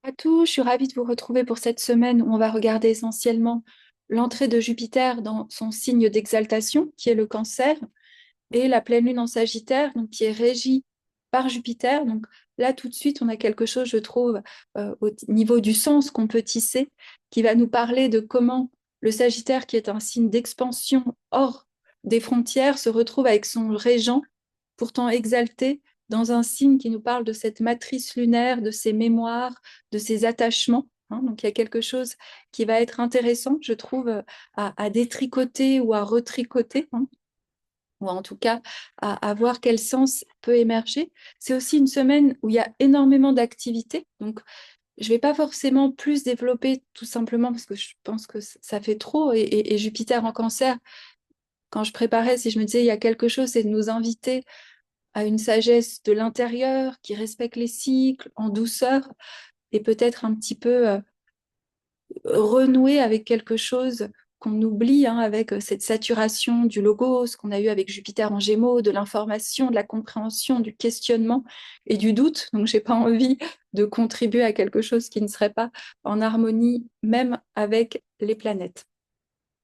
À tous, je suis ravie de vous retrouver pour cette semaine où on va regarder essentiellement l'entrée de Jupiter dans son signe d'exaltation, qui est le Cancer, et la pleine lune en Sagittaire, donc qui est régie par Jupiter. Donc là, tout de suite, on a quelque chose, je trouve, au niveau du sens qu'on peut tisser, qui va nous parler de comment le Sagittaire, qui est un signe d'expansion hors des frontières, se retrouve avec son régent, pourtant exalté, dans un signe qui nous parle de cette matrice lunaire, de ses mémoires, de ses attachements. Donc il y a quelque chose qui va être intéressant, je trouve, à détricoter ou à retricoter, ou en tout cas à voir quel sens peut émerger. C'est aussi une semaine où il y a énormément d'activités. Donc je ne vais pas forcément plus développer, tout simplement parce que je pense que ça fait trop. Et Jupiter en Cancer, quand je préparais, si je me disais il y a quelque chose, c'est de nous inviter à une sagesse de l'intérieur qui respecte les cycles en douceur et peut-être un petit peu renouer avec quelque chose qu'on oublie, avec cette saturation du logos qu'on a eu avec Jupiter en Gémeaux, de l'information, de la compréhension, du questionnement et du doute. Donc, j'ai pas envie de contribuer à quelque chose qui ne serait pas en harmonie, même avec les planètes.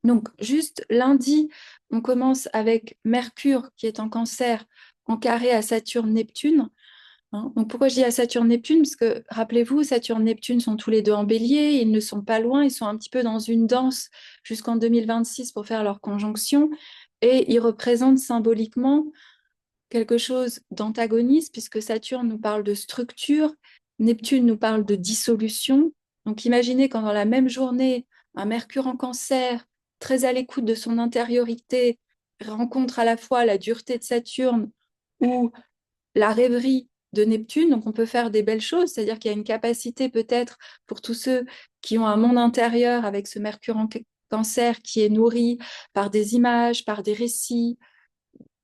Donc, juste lundi, on commence avec Mercure qui est en Cancer, en carré à Saturne-Neptune. Donc pourquoi je dis à Saturne-Neptune? Parce que rappelez-vous, Saturne-Neptune sont tous les deux en bélier, ils ne sont pas loin, ils sont un petit peu dans une danse jusqu'en 2026 pour faire leur conjonction, et ils représentent symboliquement quelque chose d'antagoniste, puisque Saturne nous parle de structure, Neptune nous parle de dissolution. Donc imaginez quand dans la même journée, un Mercure en Cancer, très à l'écoute de son intériorité, rencontre à la fois la dureté de Saturne ou la rêverie de Neptune, donc on peut faire des belles choses, c'est-à-dire qu'il y a une capacité peut-être pour tous ceux qui ont un monde intérieur avec ce Mercure en Cancer qui est nourri par des images, par des récits,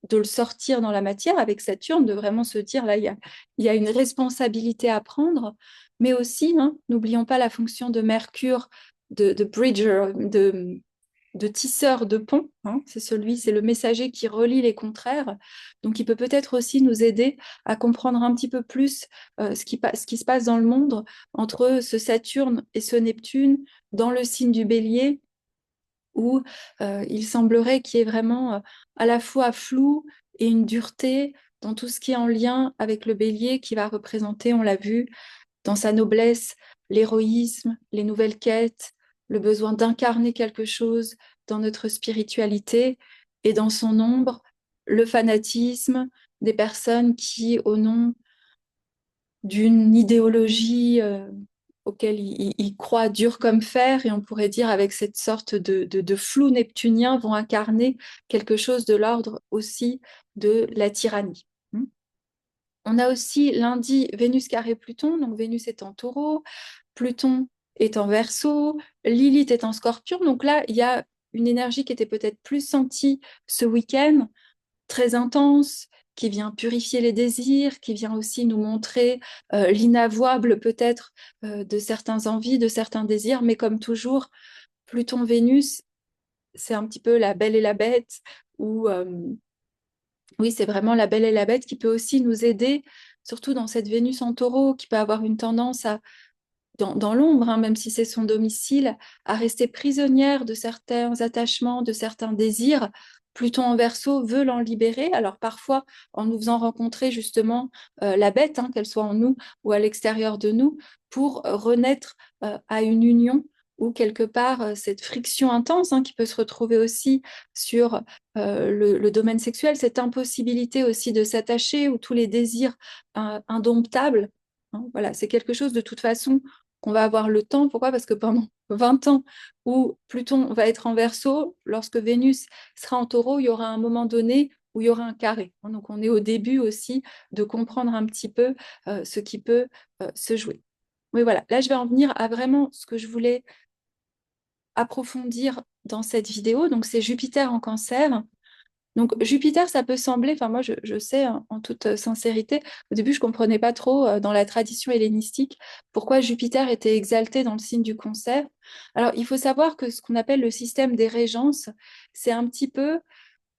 de le sortir dans la matière avec Saturne, de vraiment se dire là, il y a une responsabilité à prendre, mais aussi, n'oublions pas la fonction de Mercure, de bridger, de tisseur de pont. C'est le messager qui relie les contraires. Donc, il peut peut-être aussi nous aider à comprendre un petit peu plus ce qui se passe dans le monde entre ce Saturne et ce Neptune dans le signe du Bélier, où il semblerait qu'il y ait vraiment à la fois flou et une dureté dans tout ce qui est en lien avec le Bélier qui va représenter, on l'a vu, dans sa noblesse, l'héroïsme, les nouvelles quêtes, le besoin d'incarner quelque chose dans notre spiritualité, et dans son ombre, le fanatisme des personnes qui, au nom d'une idéologie auquel ils croient dur comme fer, et on pourrait dire avec cette sorte de flou neptunien, vont incarner quelque chose de l'ordre aussi de la tyrannie. On a aussi lundi Vénus carré Pluton, donc Vénus est en Taureau, Pluton est en Verseau, Lilith est en Scorpion. Donc là, il y a une énergie qui était peut-être plus sentie ce week-end, très intense, qui vient purifier les désirs, qui vient aussi nous montrer l'inavouable peut-être de certaines envies, de certains désirs, mais comme toujours, Pluton-Vénus, c'est un petit peu la belle et la bête, ou oui, c'est vraiment la belle et la bête qui peut aussi nous aider, surtout dans cette Vénus en taureau, qui peut avoir une tendance à, dans l'ombre, même si c'est son domicile, à rester prisonnière de certains attachements, de certains désirs. Pluton en Verseau veut l'en libérer, alors parfois en nous faisant rencontrer justement la bête, qu'elle soit en nous ou à l'extérieur de nous, pour renaître à une union ou quelque part cette friction intense qui peut se retrouver aussi sur le domaine sexuel, cette impossibilité aussi de s'attacher ou tous les désirs indomptables. Voilà, c'est quelque chose de toute façon qu'on va avoir le temps. Pourquoi? Parce que pendant 20 ans où Pluton va être en Verseau, lorsque Vénus sera en Taureau, il y aura un moment donné où il y aura un carré. Donc on est au début aussi de comprendre un petit peu ce qui peut se jouer. Oui, voilà. Là, je vais en venir à vraiment ce que je voulais approfondir dans cette vidéo. Donc, c'est Jupiter en Cancer. Donc Jupiter, ça peut sembler, enfin moi je sais en toute sincérité, au début je comprenais pas trop dans la tradition hellénistique pourquoi Jupiter était exalté dans le signe du Cancer. Alors il faut savoir que ce qu'on appelle le système des régences, c'est un petit peu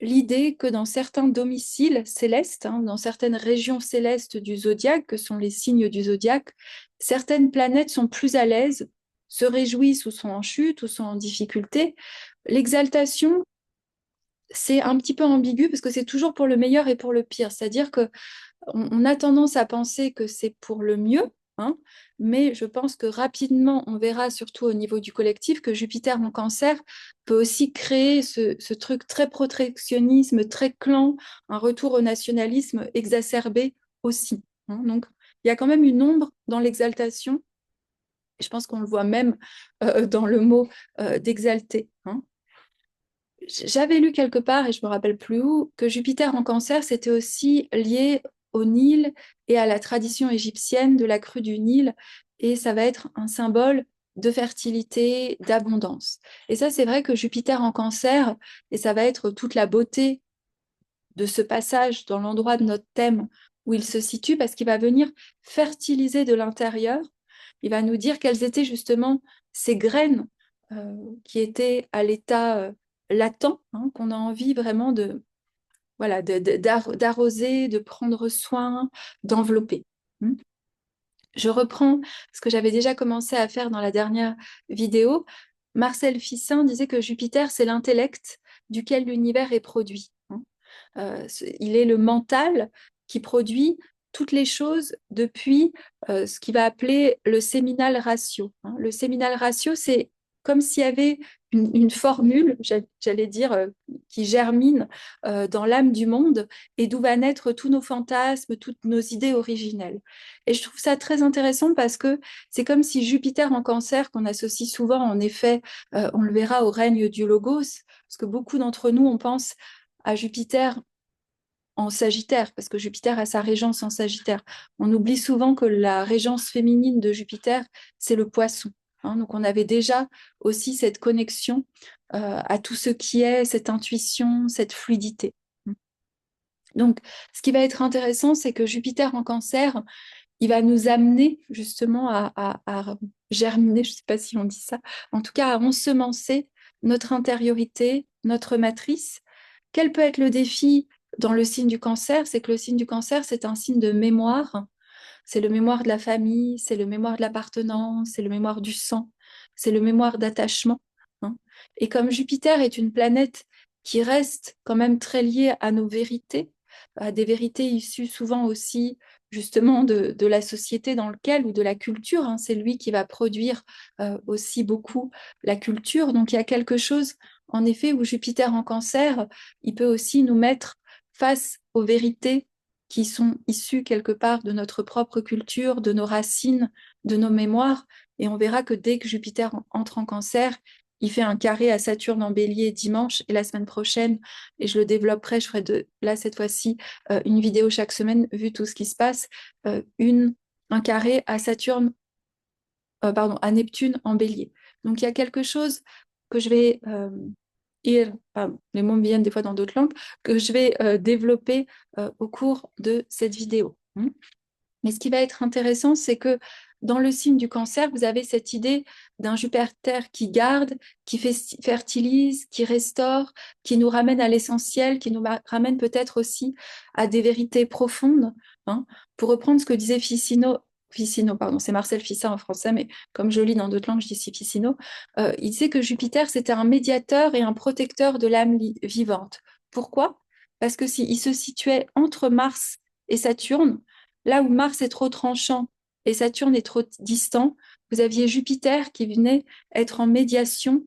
l'idée que dans certains domiciles célestes, hein, dans certaines régions célestes du zodiaque, que sont les signes du zodiaque, certaines planètes sont plus à l'aise, se réjouissent ou sont en chute ou sont en difficulté. L'exaltation, c'est un petit peu ambigu parce que c'est toujours pour le meilleur et pour le pire. C'est-à-dire que on a tendance à penser que c'est pour le mieux, hein, mais je pense que rapidement, on verra, surtout au niveau du collectif, que Jupiter en cancer peut aussi créer ce truc très protectionnisme, très clan, un retour au nationalisme exacerbé aussi, hein. Donc, il y a quand même une ombre dans l'exaltation. Je pense qu'on le voit même dans le mot d'exalter, hein. J'avais lu quelque part, et je me rappelle plus où, que Jupiter en cancer, c'était aussi lié au Nil et à la tradition égyptienne de la crue du Nil, et ça va être un symbole de fertilité, d'abondance. Et ça, c'est vrai que Jupiter en cancer, et ça va être toute la beauté de ce passage dans l'endroit de notre thème où il se situe, parce qu'il va venir fertiliser de l'intérieur. Il va nous dire quelles étaient justement ces graines qui étaient à l'état latent, hein, qu'on a envie vraiment de, voilà, d'arroser, de prendre soin, d'envelopper. Je reprends ce que j'avais déjà commencé à faire dans la dernière vidéo. Marcel Fissin disait que Jupiter, c'est l'intellect duquel l'univers est produit, hein. Il est le mental qui produit toutes les choses depuis ce qu'il va appeler le séminal ratio, hein. Le séminal ratio, c'est comme s'il y avait une formule, j'allais dire, qui germine dans l'âme du monde et d'où va naître tous nos fantasmes, toutes nos idées originelles. Et je trouve ça très intéressant parce que c'est comme si Jupiter en cancer, qu'on associe souvent, en effet, on le verra au règne du logos, parce que beaucoup d'entre nous, on pense à Jupiter en Sagittaire, parce que Jupiter a sa régence en Sagittaire. On oublie souvent que la régence féminine de Jupiter, c'est le Poisson, hein. Donc on avait déjà aussi cette connexion à tout ce qui est cette intuition, cette fluidité. Donc ce qui va être intéressant, c'est que Jupiter en Cancer, il va nous amener justement à germiner, je ne sais pas si on dit ça, en tout cas à ensemencer notre intériorité, notre matrice. Quel peut être le défi dans le signe du cancer? C'est que le signe du cancer, c'est un signe de mémoire. C'est le mémoire de la famille, c'est le mémoire de l'appartenance, c'est le mémoire du sang, c'est le mémoire d'attachement, hein. Et comme Jupiter est une planète qui reste quand même très liée à nos vérités, à des vérités issues souvent aussi justement de la société dans laquelle ou de la culture, hein. C'est lui qui va produire aussi beaucoup la culture. Donc il y a quelque chose, en effet, où Jupiter en cancer, il peut aussi nous mettre face aux vérités qui sont issus quelque part de notre propre culture, de nos racines, de nos mémoires. Et on verra que dès que Jupiter entre en cancer, il fait un carré à Saturne en bélier dimanche et la semaine prochaine, et je le développerai, je ferai là cette fois-ci une vidéo chaque semaine, vu tout ce qui se passe, un carré à Saturne, pardon, à Neptune en bélier. Donc il y a quelque chose que je vais pardon, les mots me viennent des fois dans d'autres langues, que je vais développer au cours de cette vidéo. Mais ce qui va être intéressant, c'est que dans le signe du cancer, vous avez cette idée d'un Jupiter qui garde, qui fertilise, qui restaure, qui nous ramène à l'essentiel, qui nous ramène peut-être aussi à des vérités profondes, hein. Pour reprendre ce que disait Ficino, pardon, c'est Marcel Fissin en français, mais comme je lis dans d'autres langues, je dis Ficino. Il disait que Jupiter, c'était un médiateur et un protecteur de l'âme vivante. Pourquoi? Parce que s'il se situait entre Mars et Saturne, là où Mars est trop tranchant et Saturne est trop distant, vous aviez Jupiter qui venait être en médiation.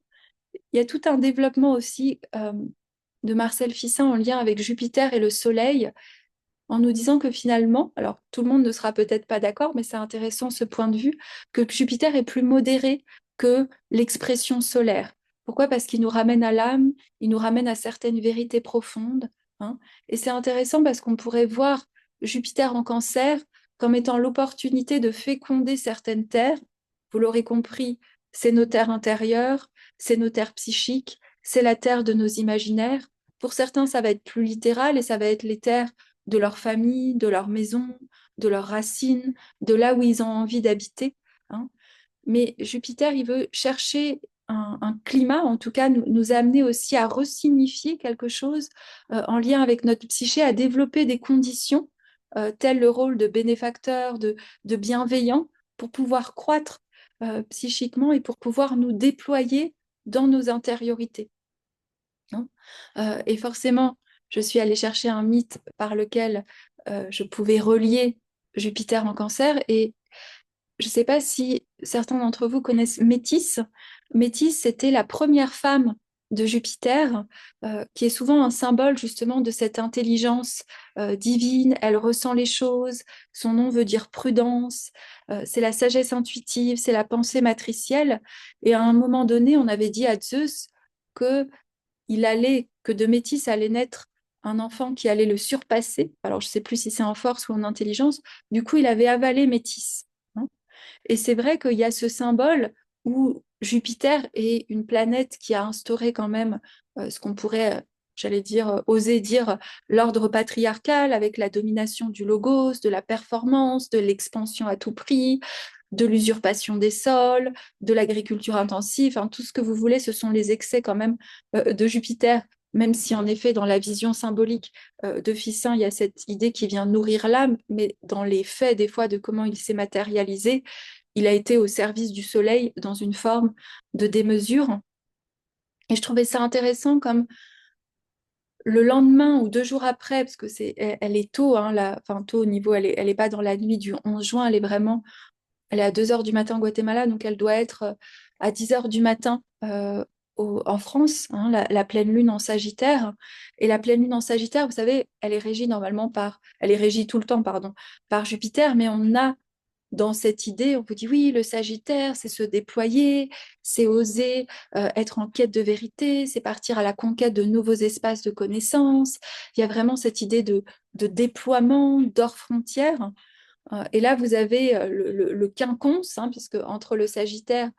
Il y a tout un développement aussi de Marcel Fissin en lien avec Jupiter et le Soleil, en nous disant que finalement, alors tout le monde ne sera peut-être pas d'accord, mais c'est intéressant ce point de vue, que Jupiter est plus modéré que l'expression solaire. Pourquoi? Parce qu'il nous ramène à l'âme, il nous ramène à certaines vérités profondes, hein. Et c'est intéressant parce qu'on pourrait voir Jupiter en cancer comme étant l'opportunité de féconder certaines terres. Vous l'aurez compris, c'est nos terres intérieures, c'est nos terres psychiques, c'est la terre de nos imaginaires. Pour certains, ça va être plus littéral et ça va être les terres de leur famille, de leur maison, de leurs racines, de là où ils ont envie d'habiter, hein. Mais Jupiter, il veut chercher un climat, en tout cas, nous a amené aussi à resignifier quelque chose en lien avec notre psyché, à développer des conditions, telles le rôle de bénéfacteur, de bienveillant, pour pouvoir croître psychiquement et pour pouvoir nous déployer dans nos intériorités. Hein. Et forcément, je suis allée chercher un mythe par lequel je pouvais relier Jupiter en Cancer, et je ne sais pas si certains d'entre vous connaissent Métis. Métis, c'était la première femme de Jupiter, qui est souvent un symbole justement de cette intelligence divine. Elle ressent les choses, son nom veut dire prudence, c'est la sagesse intuitive, c'est la pensée matricielle. Et à un moment donné, on avait dit à Zeus que que de Métis allait naître un enfant qui allait le surpasser. Alors, je ne sais plus si c'est en force ou en intelligence. Du coup, il avait avalé Métis. Hein. Et c'est vrai qu'il y a ce symbole où Jupiter est une planète qui a instauré quand même ce qu'on pourrait, j'allais dire, oser dire l'ordre patriarcal, avec la domination du logos, de la performance, de l'expansion à tout prix, de l'usurpation des sols, de l'agriculture intensive, hein, tout ce que vous voulez, ce sont les excès quand même de Jupiter, même si en effet dans la vision symbolique de Ficin, il y a cette idée qui vient nourrir l'âme, mais dans les faits des fois de comment il s'est matérialisé, il a été au service du soleil dans une forme de démesure. Et je trouvais ça intéressant comme le lendemain ou 2 jours après, parce que elle est tôt, hein, enfin tôt au niveau, elle est pas dans la nuit du 11 juin, elle est à 2 heures du matin au Guatemala, donc elle doit être à 10 heures du matin en France, hein, la pleine lune en Sagittaire. Et la pleine lune en Sagittaire, vous savez, elle est régie tout le temps, pardon, par Jupiter, mais on a dans cette idée, on vous dit oui, le Sagittaire, c'est se déployer, c'est oser être en quête de vérité, c'est partir à la conquête de nouveaux espaces de connaissances. Il y a vraiment cette idée de déploiement, d'hors frontières. Et là, vous avez le quinconce, hein, puisque entre le Sagittaire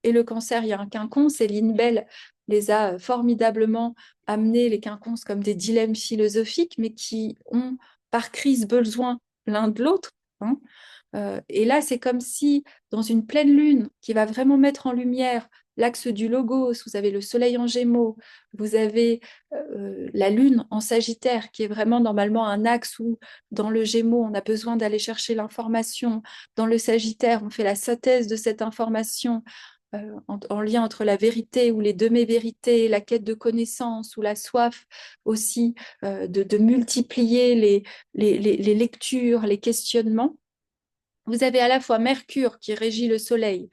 et le Cancer, il y a un quinconce, et Lynn Bell les a formidablement amenés, les quinconces, comme des dilemmes philosophiques, mais qui ont par crise besoin l'un de l'autre. Hein. Et là, c'est comme si, dans une pleine lune qui va vraiment mettre en lumière l'axe du logos, vous avez le soleil en Gémeaux, vous avez la lune en Sagittaire, qui est vraiment normalement un axe où, dans le Gémeaux, on a besoin d'aller chercher l'information. Dans le Sagittaire, on fait la synthèse de cette information en lien entre la vérité ou les demi-vérités, la quête de connaissance ou la soif aussi de multiplier les lectures, les questionnements. Vous avez à la fois Mercure qui régit le Soleil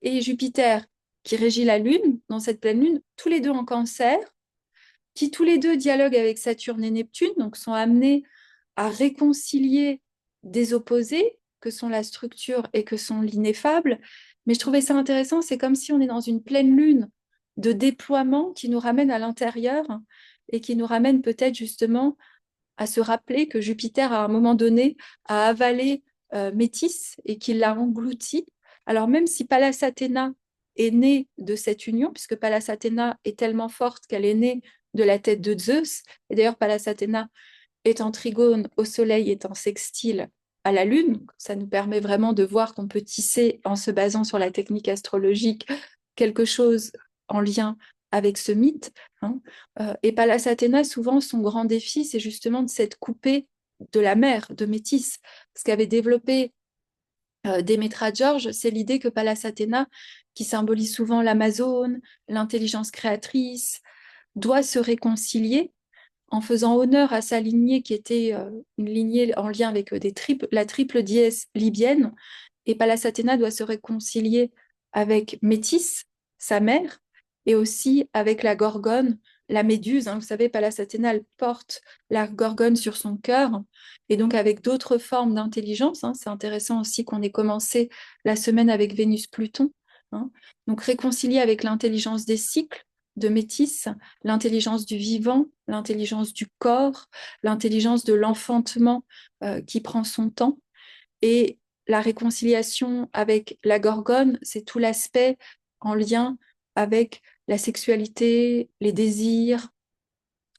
et Jupiter qui régit la Lune, dans cette pleine Lune, tous les deux en Cancer, qui tous les deux dialoguent avec Saturne et Neptune, donc sont amenés à réconcilier des opposés que sont la structure et que sont l'ineffable. Mais je trouvais ça intéressant, c'est comme si on est dans une pleine lune de déploiement qui nous ramène à l'intérieur et qui nous ramène peut-être justement à se rappeler que Jupiter, à un moment donné, a avalé Métis et qu'il l'a englouti. Alors même si Pallas Athéna est née de cette union, puisque Pallas Athéna est tellement forte qu'elle est née de la tête de Zeus, et d'ailleurs Pallas Athéna est en trigone au Soleil, est en sextile à la Lune, ça nous permet vraiment de voir qu'on peut tisser, en se basant sur la technique astrologique, quelque chose en lien avec ce mythe. Hein. Et Pallas Athéna, souvent, son grand défi, c'est justement de s'être coupée de la mère, de Métis. Ce qu'avait développé Démétra George, c'est l'idée que Pallas Athéna, qui symbolise souvent l'Amazone, l'intelligence créatrice, doit se réconcilier en faisant honneur à sa lignée qui était une lignée en lien avec la triple dièse libyenne. Et Pallas Athéna doit se réconcilier avec Métis, sa mère, et aussi avec la Gorgone, la Méduse. Hein. Vous savez, Pallas Athéna, elle porte la Gorgone sur son cœur, et donc avec d'autres formes d'intelligence. Hein. C'est intéressant aussi qu'on ait commencé la semaine avec Vénus-Pluton. Hein. Donc réconcilier avec l'intelligence des cycles de Métis, l'intelligence du vivant, l'intelligence du corps, l'intelligence de l'enfantement qui prend son temps. Et la réconciliation avec la Gorgone, c'est tout l'aspect en lien avec la sexualité, les désirs,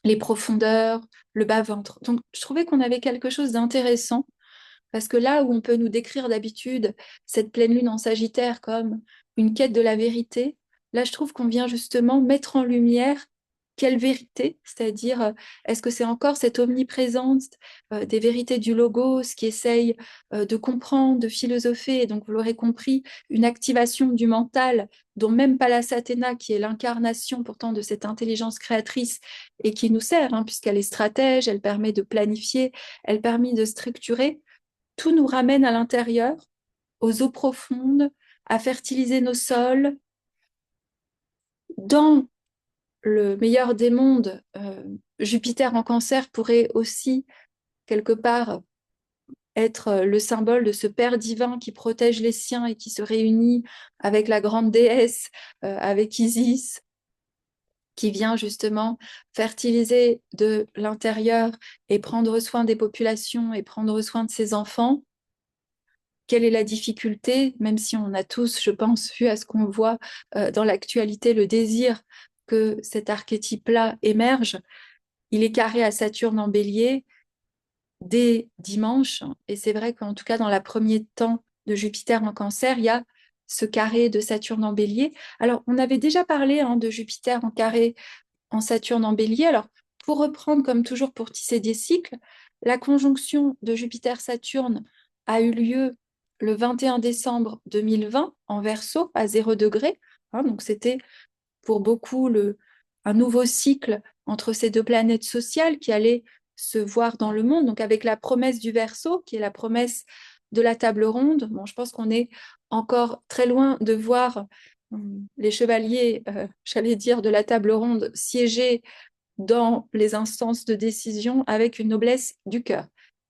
les profondeurs, le bas-ventre. Donc, je trouvais qu'on avait quelque chose d'intéressant, parce que là où on peut nous décrire d'habitude cette pleine lune en Sagittaire comme une quête de la vérité, Là, je trouve qu'on vient justement mettre en lumière quelle vérité, c'est-à-dire est-ce que c'est encore cette omniprésence des vérités du logos qui essaye de comprendre, de philosopher, et donc vous l'aurez compris, une activation du mental dont même Pallas Athéna, qui est l'incarnation pourtant de cette intelligence créatrice et qui nous sert, hein, puisqu'elle est stratège, elle permet de planifier, elle permet de structurer, tout nous ramène à l'intérieur, aux eaux profondes, à fertiliser nos sols. Dans le meilleur des mondes, Jupiter en Cancer pourrait aussi, quelque part, être le symbole de ce Père divin qui protège les siens et qui se réunit avec la grande déesse, avec Isis, qui vient justement fertiliser de l'intérieur et prendre soin des populations et prendre soin de ses enfants. Quelle est la difficulté, même si on a tous, je pense, vu à ce qu'on voit dans l'actualité, le désir que cet archétype-là émerge. Il est carré à Saturne en Bélier dès dimanche, et c'est vrai qu'en tout cas dans la premier temps de Jupiter en Cancer, il y a ce carré de Saturne en Bélier. Alors, on avait déjà parlé de Jupiter en carré en Saturne en Bélier. Alors, pour reprendre comme toujours pour tisser des cycles, la conjonction de Jupiter-Saturne a eu lieu le 21 décembre 2020 en Verseau à 0 degré. Donc, c'était pour beaucoup un nouveau cycle entre ces deux planètes sociales qui allaient se voir dans le monde. Donc, avec la promesse du Verseau, qui est la promesse de la table ronde. Bon, je pense qu'on est encore très loin de voir les chevaliers, j'allais dire, de la table ronde siéger dans les instances de décision avec une noblesse du cœur.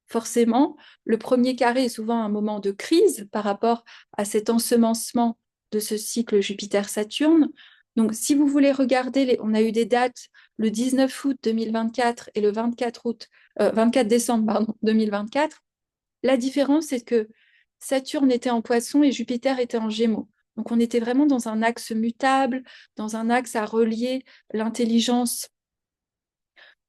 Forcément, le premier carré est souvent un moment de crise par rapport à cet ensemencement de ce cycle Jupiter-Saturne. Donc, si vous voulez regarder, on a eu des dates le 19 août 2024 et le 24 décembre 2024. La différence, c'est que Saturne était en Poisson et Jupiter était en Gémeaux. Donc, on était vraiment dans un axe mutable, dans un axe à relier l'intelligence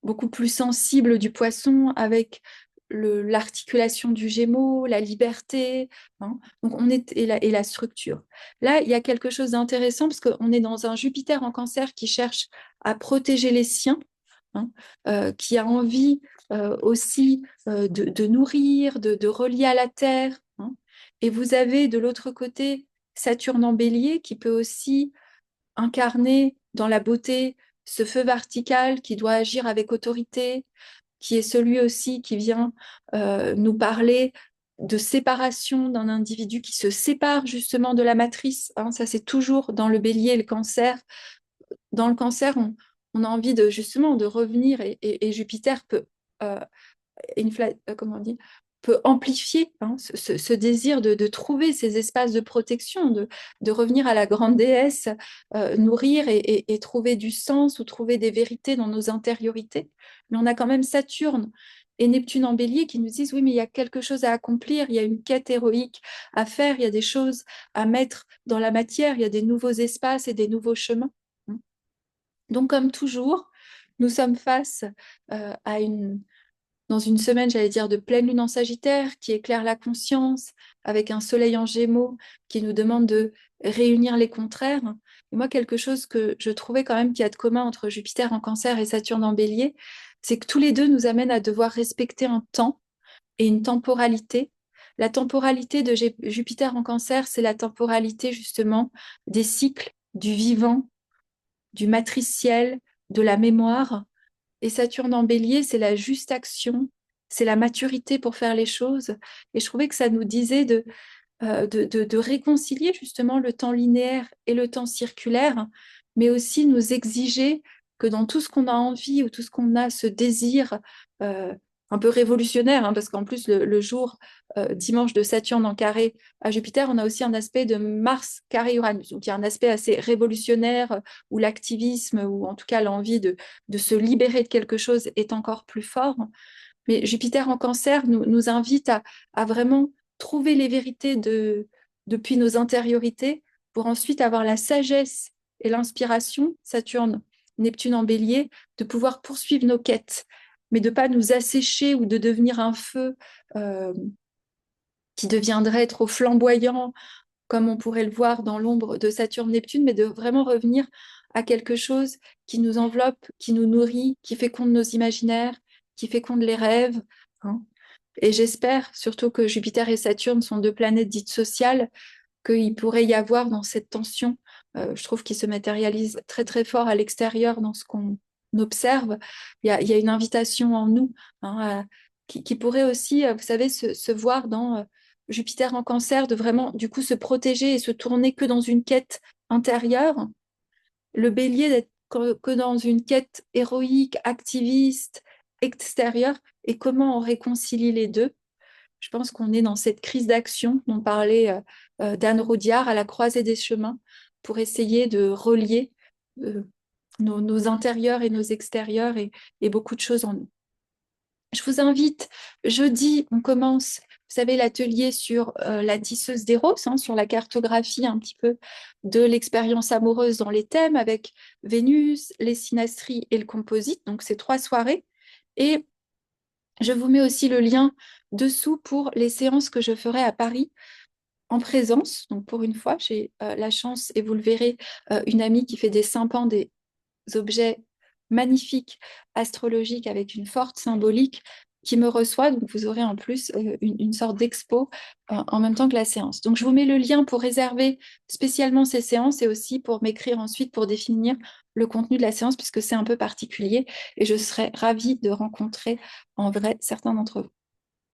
beaucoup plus sensible du Poisson avec l'articulation du Gémeaux, la liberté, donc et la structure. Là, il y a quelque chose d'intéressant parce qu'on est dans un Jupiter en Cancer qui cherche à protéger les siens, qui a envie aussi de nourrir, de relier à la terre. Et vous avez de l'autre côté Saturne en Bélier qui peut aussi incarner dans la beauté ce feu vertical qui doit agir avec autorité, qui est celui aussi qui vient nous parler de séparation d'un individu qui se sépare justement de la matrice. Ça, c'est toujours dans le Bélier et le Cancer. Dans le Cancer, on a envie justement de revenir et Jupiter peut comment on dit, peut amplifier ce désir de trouver ces espaces de protection, de revenir à la grande déesse, nourrir et trouver du sens ou trouver des vérités dans nos intériorités. Mais on a quand même Saturne et Neptune en Bélier qui nous disent oui, mais il y a quelque chose à accomplir, il y a une quête héroïque à faire, il y a des choses à mettre dans la matière, il y a des nouveaux espaces et des nouveaux chemins. Donc, comme toujours, nous sommes face dans une semaine, j'allais dire, de pleine lune en Sagittaire, qui éclaire la conscience, avec un soleil en Gémeaux, qui nous demande de réunir les contraires. Et moi, quelque chose que je trouvais quand même qu'il y a de commun entre Jupiter en Cancer et Saturne en Bélier, c'est que tous les deux nous amènent à devoir respecter un temps et une temporalité. La temporalité de Jupiter en Cancer, c'est la temporalité justement des cycles, du vivant, du matriciel, de la mémoire. Et Saturne en Bélier, c'est la juste action, c'est la maturité pour faire les choses. Et je trouvais que ça nous disait de réconcilier justement le temps linéaire et le temps circulaire, mais aussi nous exiger que dans tout ce qu'on a envie ou tout ce qu'on a, ce désir un peu révolutionnaire, parce qu'en plus le jour dimanche de Saturne en carré à Jupiter, on a aussi un aspect de Mars carré Uranus, donc il y a un aspect assez révolutionnaire où l'activisme ou en tout cas l'envie de se libérer de quelque chose est encore plus fort. Mais Jupiter en Cancer nous invite à vraiment trouver les vérités depuis nos intériorités pour ensuite avoir la sagesse et l'inspiration, Saturne, Neptune en Bélier, de pouvoir poursuivre nos quêtes, mais de ne pas nous assécher ou de devenir un feu qui deviendrait trop flamboyant comme on pourrait le voir dans l'ombre de Saturne-Neptune, mais de vraiment revenir à quelque chose qui nous enveloppe, qui nous nourrit, qui féconde nos imaginaires, qui féconde les rêves, hein. Et j'espère surtout que Jupiter et Saturne sont deux planètes dites sociales, qu'il pourrait y avoir dans cette tension, je trouve qu'il se matérialise très très fort à l'extérieur dans ce qu'on observe. Il y a une invitation en nous, hein, qui pourrait aussi, vous savez, se voir dans Jupiter en Cancer, de vraiment du coup se protéger et se tourner que dans une quête intérieure. Le Bélier d'être que dans une quête héroïque, activiste, extérieure. Et comment on réconcilie les deux? Je pense qu'on est dans cette crise d'action dont parlait d'Anne Rodiard, à la croisée des chemins, pour essayer de relier euh, nos intérieurs et nos extérieurs et beaucoup de choses en nous. Je vous invite, jeudi, on commence, vous savez, l'atelier sur la tisseuse des roses, hein, sur la cartographie un petit peu de l'expérience amoureuse dans les thèmes avec Vénus, les synastries et le composite. Donc, c'est 3 soirées. Et je vous mets aussi le lien dessous pour les séances que je ferai à Paris en présence. Donc, pour une fois, j'ai la chance, et vous le verrez, une amie qui fait des sympans, des objets magnifiques, astrologiques, avec une forte symbolique, qui me reçoit. Donc, vous aurez en plus une sorte d'expo en même temps que la séance. Donc, je vous mets le lien pour réserver spécialement ces séances et aussi pour m'écrire ensuite pour définir le contenu de la séance, puisque c'est un peu particulier et je serais ravie de rencontrer en vrai certains d'entre vous.